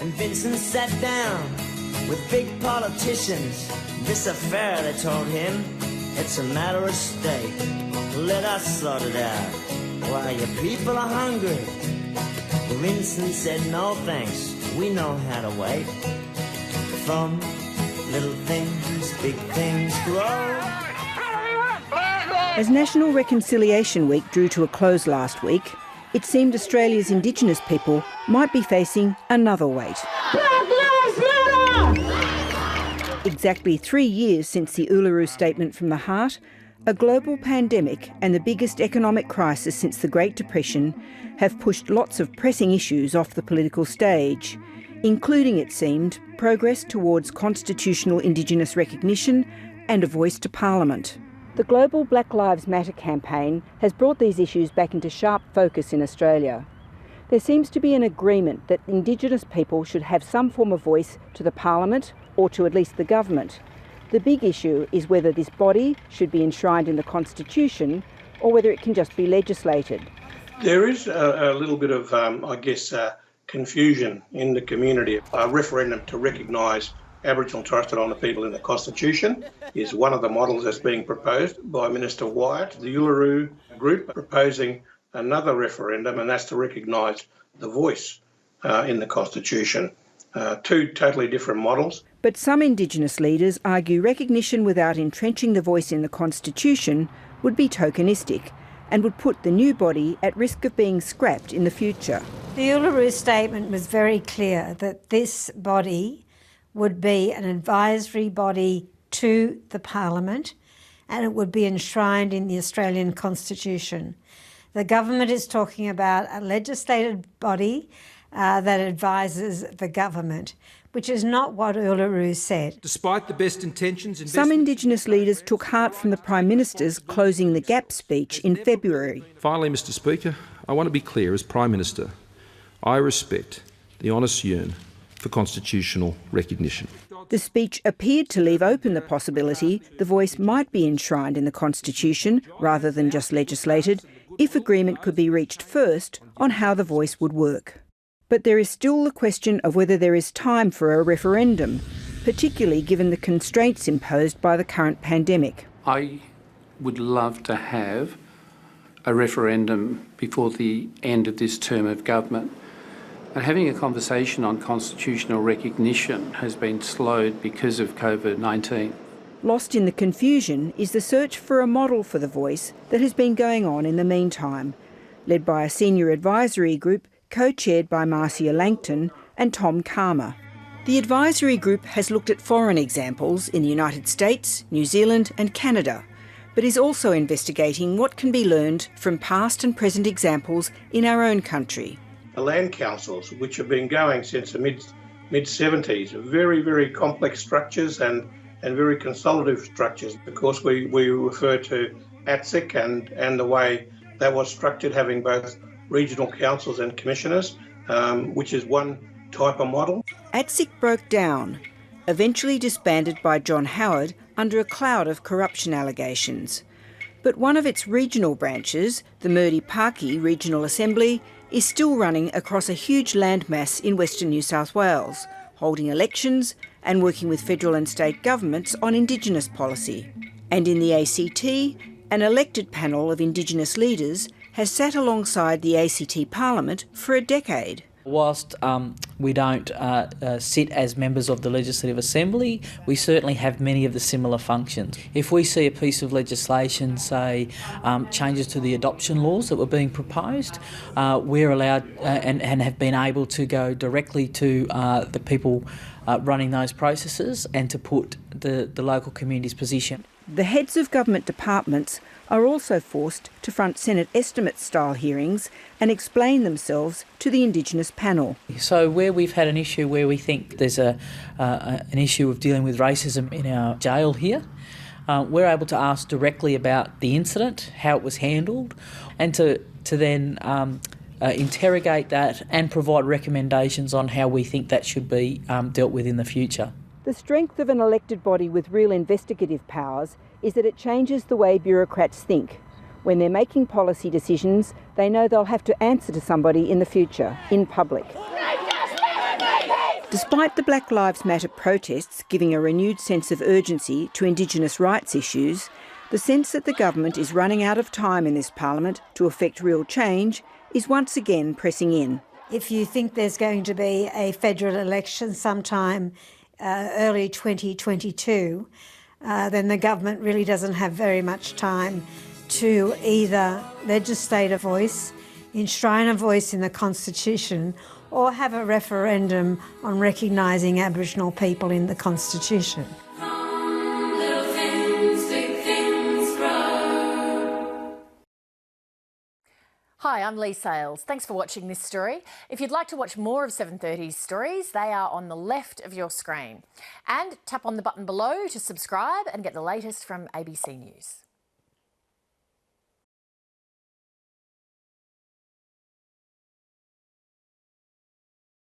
And Vincent sat down with big politicians. This affair, they told him, it's a matter of state. Let us sort it out while your people are hungry. Well, Vincent said, no thanks, we know how to wait. From little things, big things grow. As National Reconciliation Week drew to a close last week, it seemed Australia's Indigenous people might be facing another wait. Exactly 3 years since the Uluru Statement from the Heart, a global pandemic and the biggest economic crisis since the Great Depression have pushed lots of pressing issues off the political stage, including, it seemed, progress towards constitutional Indigenous recognition and a voice to Parliament. The global Black Lives Matter campaign has brought these issues back into sharp focus in Australia. There seems to be an agreement that Indigenous people should have some form of voice to the Parliament or to at least the government. The big issue is whether this body should be enshrined in the Constitution or whether it can just be legislated. There is a little bit of, confusion in the community. A referendum to recognise Aboriginal and Torres Strait Islander people in the Constitution is one of the models that's being proposed by Minister Wyatt. The Uluru Group proposing another referendum, and that's to recognise the voice in the Constitution. Two totally different models. But some Indigenous leaders argue recognition without entrenching the voice in the Constitution would be tokenistic and would put the new body at risk of being scrapped in the future. The Uluru Statement was very clear that this body would be an advisory body to the Parliament and it would be enshrined in the Australian Constitution. The government is talking about a legislative body that advises the government, which is not what Uluru said. Despite the best intentions... Some Indigenous leaders took heart from the Prime Minister's Closing the Gap speech in February. Finally, Mr Speaker, I want to be clear as Prime Minister, I respect the honest yearn for constitutional recognition. The speech appeared to leave open the possibility the voice might be enshrined in the Constitution rather than just legislated if agreement could be reached first on how the voice would work. But there is still the question of whether there is time for a referendum, particularly given the constraints imposed by the current pandemic. I would love to have a referendum before the end of this term of government. And having a conversation on constitutional recognition has been slowed because of COVID-19. Lost in the confusion is the search for a model for the voice that has been going on in the meantime, led by a senior advisory group co-chaired by Marcia Langton and Tom CALMA. The advisory group has looked at foreign examples in the United States, New Zealand and Canada, but is also investigating what can be learned from past and present examples in our own country. The land councils, which have been going since the mid-70s, very, very complex structures and very consolidative structures. Of course, we refer to ATSIC and the way that was structured, having both regional councils and commissioners, which is one type of model. ATSIC broke down, eventually disbanded by John Howard under a cloud of corruption allegations. But one of its regional branches, the Murdi-Parky Regional Assembly, is still running across a huge landmass in Western New South Wales, holding elections and working with federal and state governments on Indigenous policy. And in the ACT, an elected panel of Indigenous leaders has sat alongside the ACT Parliament for a decade. Whilst we don't sit as members of the Legislative Assembly, we certainly have many of the similar functions. If we see a piece of legislation, say changes to the adoption laws that were being proposed, we're allowed and have been able to go directly to the people running those processes and to put the local community's position. The heads of government departments are also forced to front Senate estimate-style hearings and explain themselves to the Indigenous panel. So where we've had an issue where we think there's an issue of dealing with racism in our jail here, we're able to ask directly about the incident, how it was handled, and to then interrogate that and provide recommendations on how we think that should be dealt with in the future. The strength of an elected body with real investigative powers is that it changes the way bureaucrats think. When they're making policy decisions, they know they'll have to answer to somebody in the future, in public. Despite the Black Lives Matter protests giving a renewed sense of urgency to Indigenous rights issues, the sense that the government is running out of time in this parliament to effect real change is once again pressing in. If you think there's going to be a federal election sometime early 2022, then the government really doesn't have very much time to either legislate a voice, enshrine a voice in the Constitution, or have a referendum on recognising Aboriginal people in the Constitution. Hi, I'm Lee Sales. Thanks for watching this story. If you'd like to watch more of 730's stories, they are on the left of your screen. And tap on the button below to subscribe and get the latest from ABC News.